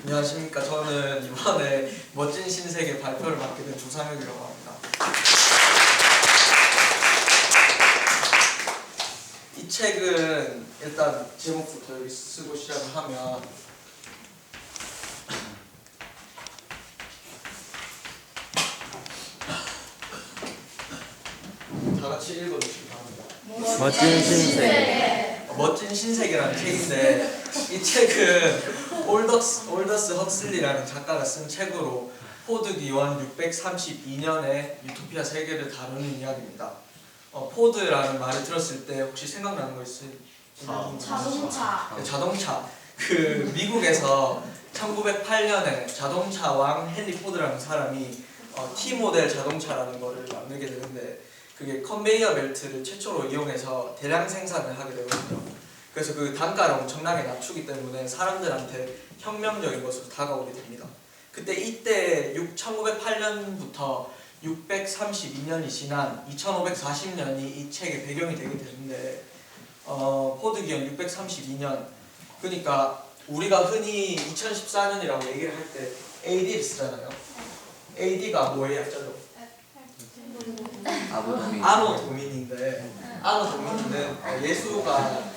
안녕하십니까. 저는 이번에 멋진 신세계 발표를 맡게 된 조상혁이라고 합니다. 이 책은 일단 제목부터 여기 쓰고 시작을 하면 다 같이 읽어주시기 바랍니다. 멋진 신세계. 멋진 신세계라는 책인데 이 책은 올더스 헉슬리라는 작가가 쓴 책으로 포드 기원 632년의 유토피아 세계를 다루는 이야기입니다. 포드라는 말을 들었을 때 혹시 생각나는 거 있어요? 자동차. 네, 자동차. 그 미국에서 1908년에 자동차 왕 헨리 포드라는 사람이 T 모델 자동차라는 거를 만들게 되는데 그게 컨베이어 벨트를 최초로 이용해서 대량 생산을 하게 되거든요. 그래서 그 단가를 엄청나게 낮추기 때문에 사람들한테 혁명적인 것으로 다가오게 됩니다. 이때 1908년부터 632년이 지난 2540년이 이 책의 배경이 되게 되는데 포드 기원 632년 그러니까 우리가 흔히 2014년이라고 얘기를 할 때 AD를 쓰잖아요. AD가 뭐의 약자죠? 아노 도민인데 아노 도민은 예수가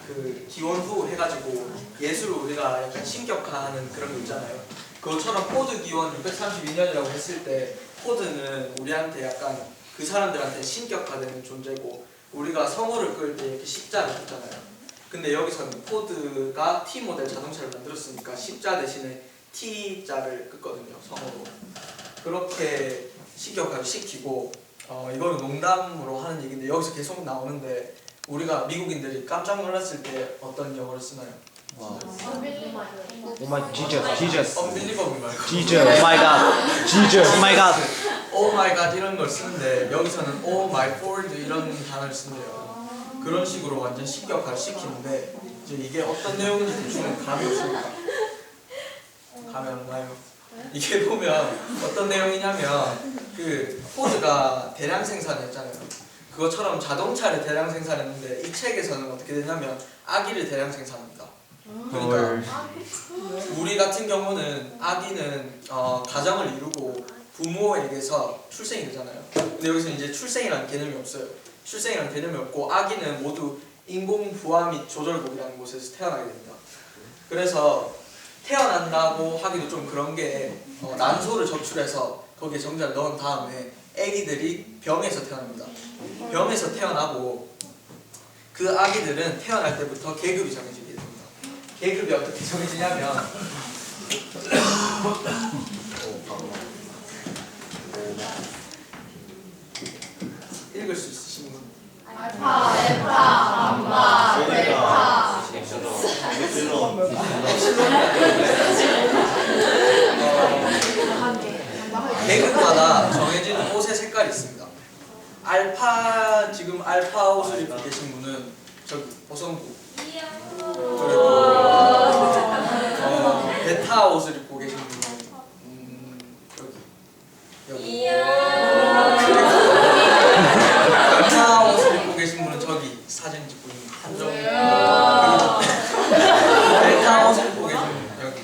그 기원 후 해가지고 예수를 우리가 약간 신격화하는 그런 거 있잖아요. 그것처럼 포드 기원 632년이라고 했을 때 포드는 우리한테 약간 그 사람들한테 신격화되는 존재고 우리가 성호를 끌 때 이렇게 십자를 긋잖아요. 근데 여기서는 포드가 T 모델 자동차를 만들었으니까 십자 대신에 T자를 긋거든요. 성호로. 그렇게 신격화를 시키고 이거는 농담으로 하는 얘기인데 여기서 계속 나오는데 우리가 미국인들이 깜짝 놀랐을 때 어떤 영어를 쓰나요? Oh my Jesus. Unbelievable 말고 Jesus. Oh my God. Jesus. Oh my God. Oh my God 이런 걸 쓰는데 여기서는 Oh my Ford 이런 단어를 쓴대요. 그런 식으로 완전 신격화를 시키는데 이제 이게 어떤 내용인지 대충 감이 없습니까? 감이 안 나요? 이게 보면 어떤 내용이냐면 그 포드가 대량 생산했잖아요. 그것처럼 자동차를 대량 생산했는데 이 책에서는 어떻게 되냐면 아기를 대량 생산합니다. 그러니까 우리 같은 경우는 아기는 가정을 이루고 부모에게서 출생이 되잖아요. 근데 여기서 이제 출생이라는 개념이 없어요. 출생이라는 개념이 없고 아기는 모두 인공 부화 및 조절국이라는 곳에서 태어나게 됩니다. 그래서 태어난다고 하기도 좀 그런 게 난소를 적출해서 거기에 정자를 넣은 다음에 아기들이 병에서 태어납니다. 병에서 태어나고 그 아기들은 태어날 때부터 계급이 정해지게 됩니다. 계급이 어떻게 정해지냐면 읽을 수 있으신 분? 알파, 베타, 감마, 델타. 계급마다 정해진 옷의 색깔이 있습니다. 지금 알파 옷을 입고 계신 분은 저기 보성부. 그리고 베타 옷을 입고 계신 분은 여기. 베타 옷을 입고 계신 분은 저기 사진 찍고 있는 한정. 그리고 베타 옷을 입고 계신 분은 여기.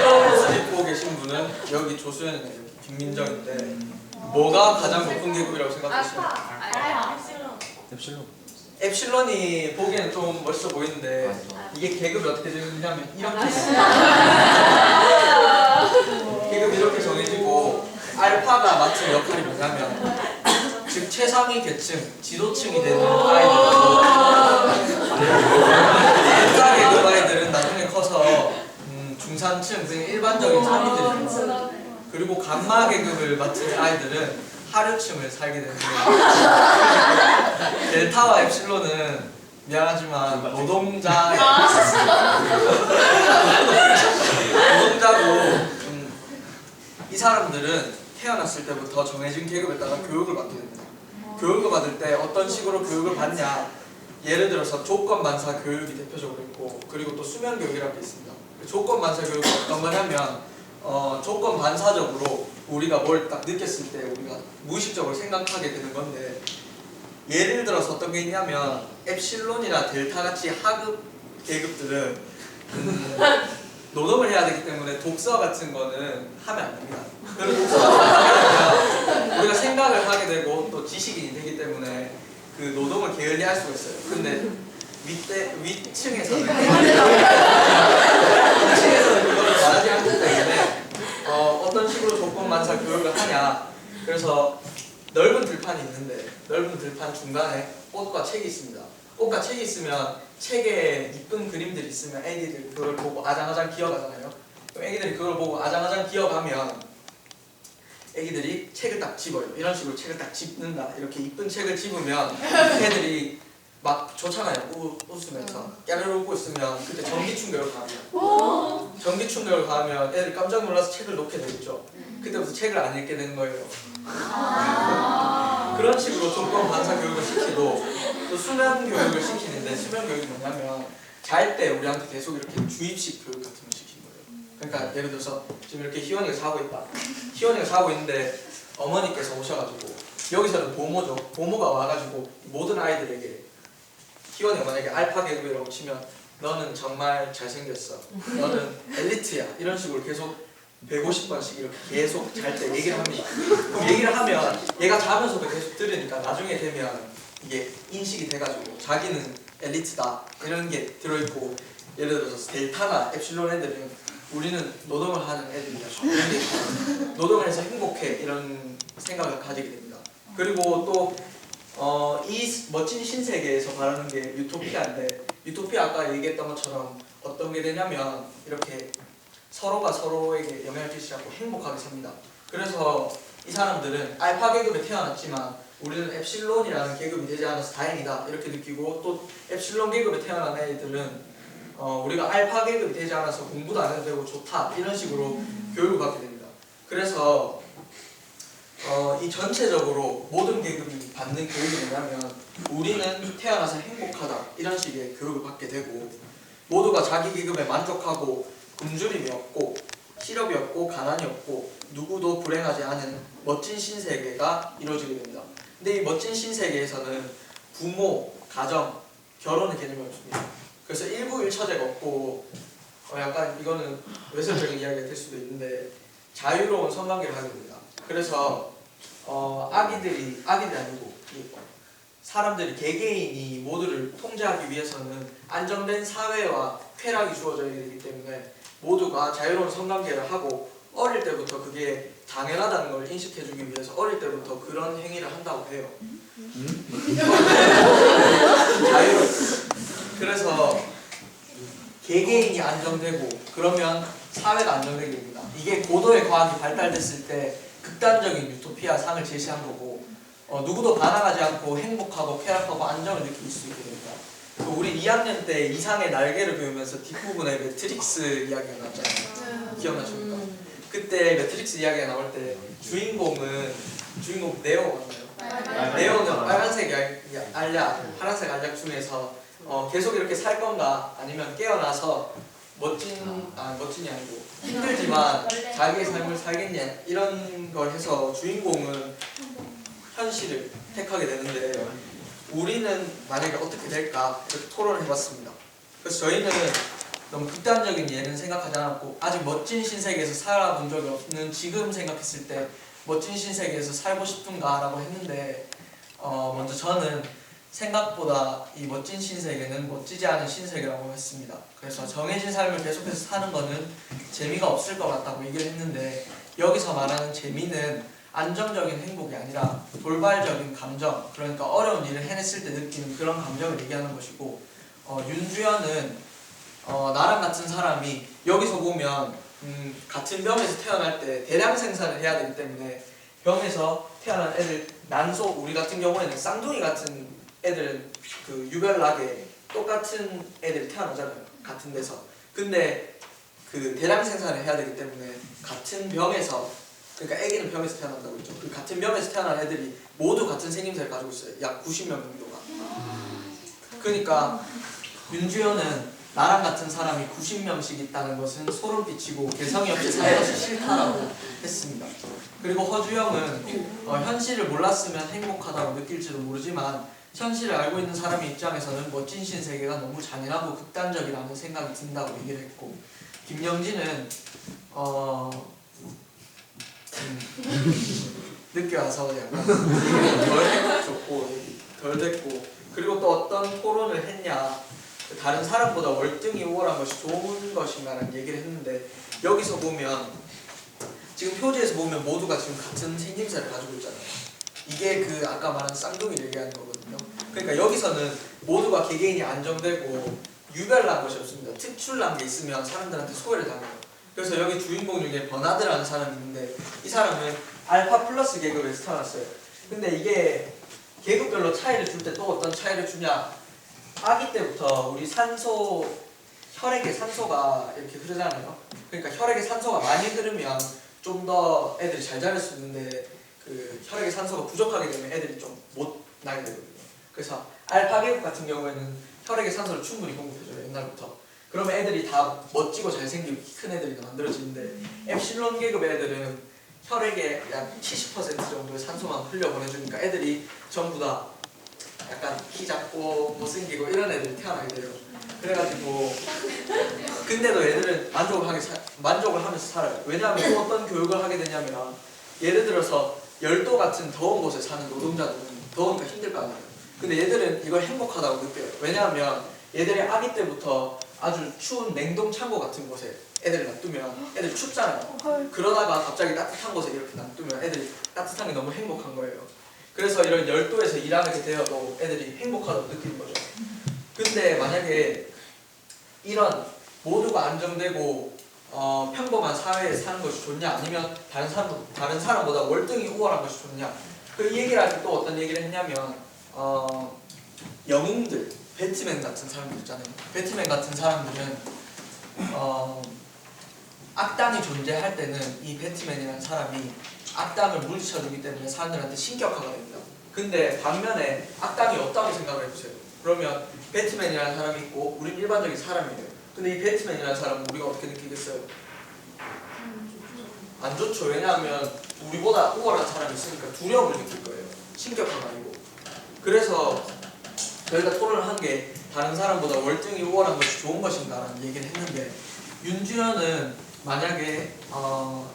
옷을 입고 계신 분은 여기 조수연이나 여기 김민정인데 뭐가 가장 높은 계급이라고 생각하시나요? 엡실론. 엡실론이 보기에는 좀 멋있어 보이는데 이게 계급이 어떻게 되느냐면 이렇게 계급이 이렇게 정해지고 알파가 맡은 역할이 뭐냐면 즉 최상위 계층, 지도층이 되는 아이들이고 베타 계급 아이들은 나중에 커서 중산층 등 일반적인 사람들이 그리고 감마 계급을 맡은 아이들은 하류층을 살게 되는데 델타와 엡실론은 미안하지만 노동자고 이 사람들은 태어났을 때부터 정해진 계급에 따라 교육을 받게 됩니다. 교육을 받을 때 어떤 식으로 교육을 받냐 예를 들어서 조건반사 교육이 대표적으로 있고 그리고 또 수면교육이라는 게 있습니다. 조건반사 교육은 어떤 거냐면 조건 반사적으로 우리가 뭘 딱 느꼈을 때 우리가 무의식적으로 생각하게 되는 건데 예를 들어서 어떤 게 있냐면 엡실론이나 델타 같이 하급 계급들은 노동을 해야 되기 때문에 독서 같은 거는 하면 안 됩니다. 그리고 독서가 하면 우리가 생각을 하게 되고 또 지식인이 되기 때문에 그 노동을 게을리할 수가 있어요. 근데 위층에서는 그걸 말하지 않기 때문에 어떤 식으로 조건 만사 교육을 하냐. 그래서 넓은 들판이 있는데 넓은 들판 중간에 꽃과 책이 있습니다. 꽃과 책이 있으면 책에 이쁜 그림들이 있으면 애기들 그걸 보고 아장아장 기어가잖아요. 그럼 애기들이 그걸 보고 아장아장 기어가면 애기들이 책을 딱 집어요. 이런 식으로 책을 딱 집는다. 이렇게 이쁜 책을 집으면 애들이 막 좋잖아요. 웃으면서 깨르르 웃고 있으면 그때 전기 충격을 가하면 전기 충격을 가하면 애들이 깜짝 놀라서 책을 놓게 되겠죠. 그때부터 책을 안 읽게 되는 거예요. 그런 식으로 조건 반사 교육을 시키고 또 수면 교육을 시키는데 수면 교육이 뭐냐면 잘 때 우리한테 계속 이렇게 주입식 교육 같은 걸 시키는 거예요. 그러니까 예를 들어서 지금 이렇게 희원이가 자고 있다. 희원이가 자고 있는데 어머니께서 오셔가지고 여기서는 보모죠. 보모가 와가지고 모든 아이들에게 희원이 만약에 알파 계급이라고 치면 너는 정말 잘생겼어. 너는 엘리트야. 이런 식으로 계속 150번씩 이렇게 계속 잘 때 얘기를 합니다. 그럼 얘기를 하면 얘가 자면서도 계속 들으니까 나중에 되면 이게 인식이 돼가지고 자기는 엘리트다 이런 게 들어있고 예를 들어서 델타나 엡실론 애들은 우리는 노동을 하는 애들이야. 노동을 해서 행복해 이런 생각을 가지게 됩니다. 그리고 또 이 멋진 신세계에서 말하는 게 유토피아인데 유토피아 아까 얘기했던 것처럼 어떤 게 되냐면 이렇게 서로가 서로에게 영향을 끼치지 않고 행복하게 삽니다. 그래서 이 사람들은 알파 계급에 태어났지만 우리는 엡실론이라는 계급이 되지 않아서 다행이다 이렇게 느끼고 또 엡실론 계급에 태어난 애들은 우리가 알파 계급이 되지 않아서 공부도 안 해도 되고 좋다 이런 식으로 교육을 받게 됩니다. 그래서 이 전체적으로 모든 계급이 받는 교육이 뭐냐면 우리는 태어나서 행복하다 이런 식의 교육을 받게 되고 모두가 자기 계급에 만족하고 굶주림이 없고 실업이 없고 가난이 없고 누구도 불행하지 않은 멋진 신세계가 이루어지게 됩니다. 근데 이 멋진 신세계에서는 부모, 가정, 결혼의 개념이 없습니다. 그래서 일부일처제가 없고 약간 이거는 외설적인 이야기가 될 수도 있는데 자유로운 성관계를 하게 됩니다. 그래서 아기들이 아니고 사람들이 개개인이 모두를 통제하기 위해서는 안정된 사회와 쾌락이 주어져야 되기 때문에 모두가 자유로운 성관계를 하고 어릴 때부터 그게 당연하다는 걸 인식해주기 위해서 어릴 때부터 그런 행위를 한다고 해요. 자유로워. 그래서 개개인이 안정되고 그러면 사회가 안정되게 됩니다. 이게 고도의 과학이 발달됐을 때 극단적인 유토피아 상을 제시한 거고 누구도 반항하지 않고 행복하고 쾌락하고 안정을 느낄 수 있게 됩니다. 우리 2학년 때 이상의 날개를 배우면서 뒷부분에 매트릭스 이야기가 나왔잖아요. 기억나십니까? 그때 매트릭스 이야기가 나올 때 주인공 네오 맞나요? 네오는 빨간색 알약, 파란색 알약 중에서 계속 이렇게 살 건가 아니면 깨어나서 멋진이 아니고 힘들지만 자기의 삶을 살겠냐 이런 걸 해서 주인공은 현실을 택하게 되는데 우리는 만약에 어떻게 될까 이렇게 토론을 해봤습니다. 그래서 저희는 너무 극단적인 예는 생각하지 않았고 아직 멋진 신세계에서 살아본 적이 없는 지금 생각했을 때 멋진 신세계에서 살고 싶은가 라고 했는데 먼저 저는 생각보다 이 멋진 신세계는 멋지지 않은 신세계라고 했습니다. 그래서 정해진 삶을 계속해서 사는 거는 재미가 없을 것 같다고 얘기를 했는데 여기서 말하는 재미는 안정적인 행복이 아니라 돌발적인 감정, 그러니까 어려운 일을 해냈을 때 느끼는 그런 감정을 얘기하는 것이고 윤주현은 나랑 같은 사람이 여기서 보면 같은 병에서 태어날 때 대량 생산을 해야 되기 때문에 병에서 태어난 애들 난소, 우리 같은 경우에는 쌍둥이 같은 애들은 그 유별나게 똑같은 애들이 태어나잖아요. 같은 데서. 근데 그 대량 생산을 해야 되기 때문에 같은 병에서 그러니까 애기는 병에서 태어난다고 했죠. 그 같은 병에서 태어난 애들이 모두 같은 생김새를 가지고 있어요. 약 90명 정도가. 그러니까 윤주현은 나랑 같은 사람이 90명씩 있다는 것은 소름 끼치고 개성이 없이 사는 것이 싫다라고 했습니다. 그리고 허주영은 현실을 몰랐으면 행복하다고 느낄지도 모르지만 현실을 알고 있는 사람의 입장에서는 멋진 신세계가 너무 잔인하고 극단적이라는 생각이 든다고 얘기를 했고, 김영진은 늦게 와서 약간 덜 해줬고 덜 됐고, 그리고 또 어떤 토론을 했냐, 다른 사람보다 월등히 우월한 것이 좋은 것인가라는 얘기를 했는데, 여기서 보면 지금 표지에서 보면 모두가 지금 같은 생김새를 가지고 있잖아요. 이게 그 아까 말한 쌍둥이를 얘기하는 거거든요. 그러니까 여기서는 모두가 개개인이 안정되고 유별난 것이 없습니다. 특출난 게 있으면 사람들한테 소외를 당해요. 그래서 여기 주인공 중에 버나드라는 사람이 있는데, 이 사람은 알파 플러스 계급에서 태어났어요. 근데 이게 계급별로 차이를 줄 때 또 어떤 차이를 주냐, 아기 때부터 우리 혈액에 산소가 이렇게 흐르잖아요. 그러니까 혈액에 산소가 많이 흐르면 좀 더 애들이 잘 자랄 수 있는데, 그 혈액에 산소가 부족하게 되면 애들이 좀 못 나게 되거든요. 그래서 알파 계급 같은 경우에는 혈액에 산소를 충분히 공급해줘요, 옛날부터. 그러면 애들이 다 멋지고 잘생기고 큰 애들이 만들어지는데, 엡실론 계급 애들은 혈액의 약 70% 정도의 산소만 흘려보내주니까 애들이 전부 다 약간 키 작고 못생기고 이런 애들이 태어나게 돼요. 그래가지고 근데도 애들은 만족을 하면서 살아요. 왜냐하면 또 어떤 교육을 하게 되냐면, 예를 들어서 열도 같은 더운 곳에 사는 노동자들은 더우니까 힘들 거 아니에요. 근데 얘들은 이걸 행복하다고 느껴요. 왜냐하면 얘들이 아기 때부터 아주 추운 냉동 창고 같은 곳에 애들을 놔두면 애들이 춥잖아요. 그러다가 갑자기 따뜻한 곳에 이렇게 놔두면 애들이 따뜻한 게 너무 행복한 거예요. 그래서 이런 열도에서 일하게 되어도 애들이 행복하다고 느끼는 거죠. 근데 만약에 이런 모두가 안정되고 평범한 사회에 사는 것이 좋냐, 아니면 다른 사람보다 월등히 우월한 것이 좋냐, 그 얘기를 할 때 또 어떤 얘기를 했냐면, 영웅들, 배트맨 같은 사람들 있잖아요. 배트맨 같은 사람들은 악당이 존재할 때는 이 배트맨이라는 사람이 악당을 물리쳐주기 때문에 사람들한테 신격화가 됩니다. 근데 반면에 악당이 없다고 생각을 해보세요. 그러면 배트맨이라는 사람이 있고 우린 일반적인 사람이에요. 근데 이 배트맨이라는 사람은 우리가 어떻게 느끼겠어요? 안 좋죠. 왜냐하면 우리보다 우월한 사람이 있으니까 두려움을 느낄 거예요. 신격화가 아니고. 그래서 저희가 토론을 한 게 다른 사람보다 월등히 우월한 것이 좋은 것인가라는 얘기를 했는데, 윤주현은 만약에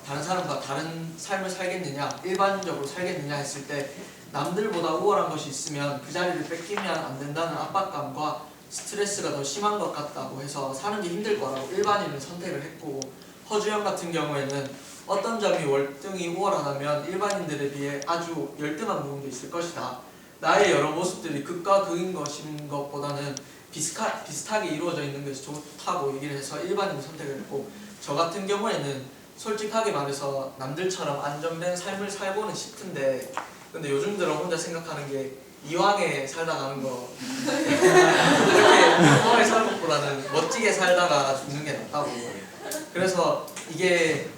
다른 사람과 다른 삶을 살겠느냐, 일반적으로 살겠느냐 했을 때 남들보다 우월한 것이 있으면 그 자리를 뺏기면 안 된다는 압박감과 스트레스가 더 심한 것 같다고 해서 사는 게 힘들 거라고 일반인을 선택을 했고, 허주영 같은 경우에는 어떤 점이 월등히 우월하다면 일반인들에 비해 아주 열등한 부분도 있을 것이다. 나의 여러 모습들이 극과 극인 것인 것보다는 비슷하게 이루어져 있는 것이 좋다고 얘기를 해서 일반인을 선택을 했고, 저 같은 경우에는 솔직하게 말해서 남들처럼 안정된 삶을 살고는 싶은데, 근데 요즘 들어 혼자 생각하는 게 이왕에 살다 가는 거 이렇게 평범하게 사는 것보다는 멋지게 살다가 죽는 게 낫다고. 그래서 이게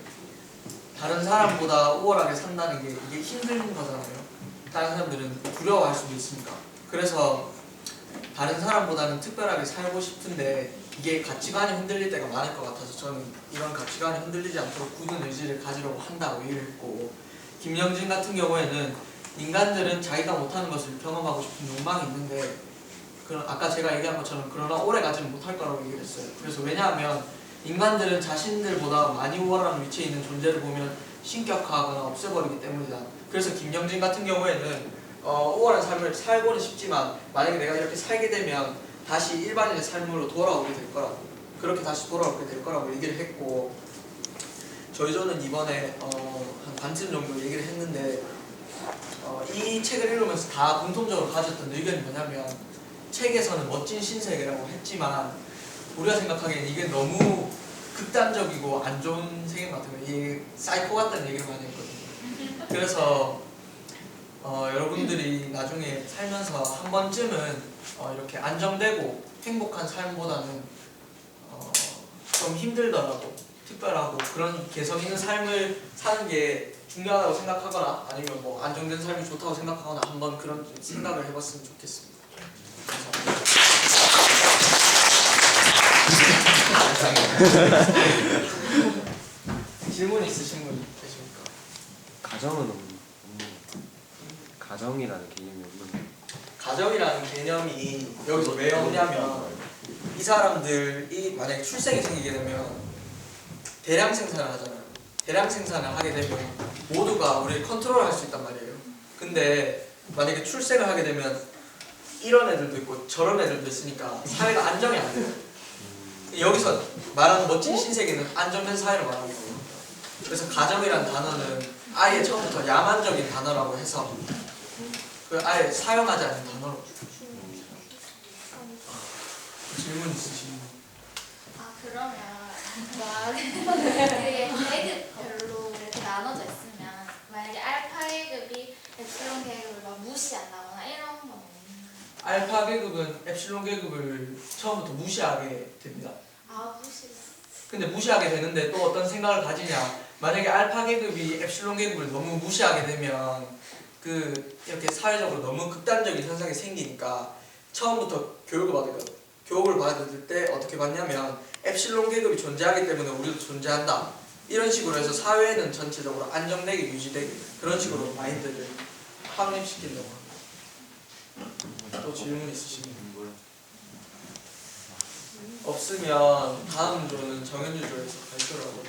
다른 사람보다 우월하게 산다는 게 이게 힘든 거잖아요. 다른 사람들은 두려워할 수도 있으니까. 그래서 다른 사람보다는 특별하게 살고 싶은데 이게 가치관이 흔들릴 때가 많을 것 같아서 저는 이런 가치관이 흔들리지 않도록 굳은 의지를 가지려고 한다고 얘기를 했고, 김영진 같은 경우에는 인간들은 자기가 못하는 것을 경험하고 싶은 욕망이 있는데, 아까 제가 얘기한 것처럼 그러나 오래 가지는 못할 거라고 얘기를 했어요. 그래서 왜냐하면 인간들은 자신들보다 많이 우월한 위치에 있는 존재를 보면 신격화하거나 없애버리기 때문이다. 그래서 김영진 같은 경우에는 우월한 삶을 살고는 싶지만 만약에 내가 이렇게 살게 되면 다시 일반인의 삶으로 돌아오게 될 거라고, 그렇게 다시 돌아오게 될 거라고 얘기를 했고, 저희 조는 이번에 한 반쯤 정도 얘기를 했는데, 이 책을 읽으면서 다 공통적으로 가졌던 의견이 뭐냐면, 책에서는 멋진 신세계라고 했지만 우리가 생각하기엔 이게 너무 극단적이고 안 좋은 세계 같은 거예요. 이게 사이코 같다는 얘기를 많이 했거든요. 그래서 여러분들이 나중에 살면서 한 번쯤은 이렇게 안정되고 행복한 삶보다는 좀 힘들더라도 특별하고 그런 개성 있는 삶을 사는 게 중요하다고 생각하거나 아니면 뭐 안정된 삶이 좋다고 생각하거나 한번 그런 생각을 해봤으면 좋겠습니다. 질문 있으신 분 계십니까? 가정은 없는 가정이라는 개념이 없는 가정이라는 개념이 여기서 왜 없냐면 이 사람들이 만약에 출생이 생기게 되면 대량 생산을 하잖아요. 대량 생산을 하게 되면 모두가 우리를 컨트롤할 수 있단 말이에요. 근데 만약에 출생을 하게 되면 이런 애들도 있고 저런 애들도 있으니까 사회가 안정이 안 돼요. 여기서 말하는 멋진 신세계는 안정된 사회를 말하는 거예요. 그래서 가정이라는 단어는 아예 처음부터 야만적인 단어라고 해서 그 아예 사용하지 않는 단어로. 질문 있으시면. 그러면 이게 계급별로 이렇게 나눠져 있으면 만약에 알파 계급이 엡실론 계급을 막 무시한다거나 이런 건 없나요? 알파 계급은 엡실론 계급을 처음부터 무시하게 됩니다. 무시. 근데 무시하게 되는데 또 어떤 생각을 가지냐? 만약에 알파 계급이 엡실론 계급을 너무 무시하게 되면 이렇게 사회적으로 너무 극단적인 현상이 생기니까 처음부터 교육을 받을 때 어떻게 받냐면 엡실론 계급이 존재하기 때문에 우리도 존재한다. 이런 식으로 해서 사회는 전체적으로 안정되게 유지되게 그런 식으로 마인드를 확립시킨다고 합니다. 또 질문 있으시면 없으면 다음 조는 정현주 조에서 발표를 하고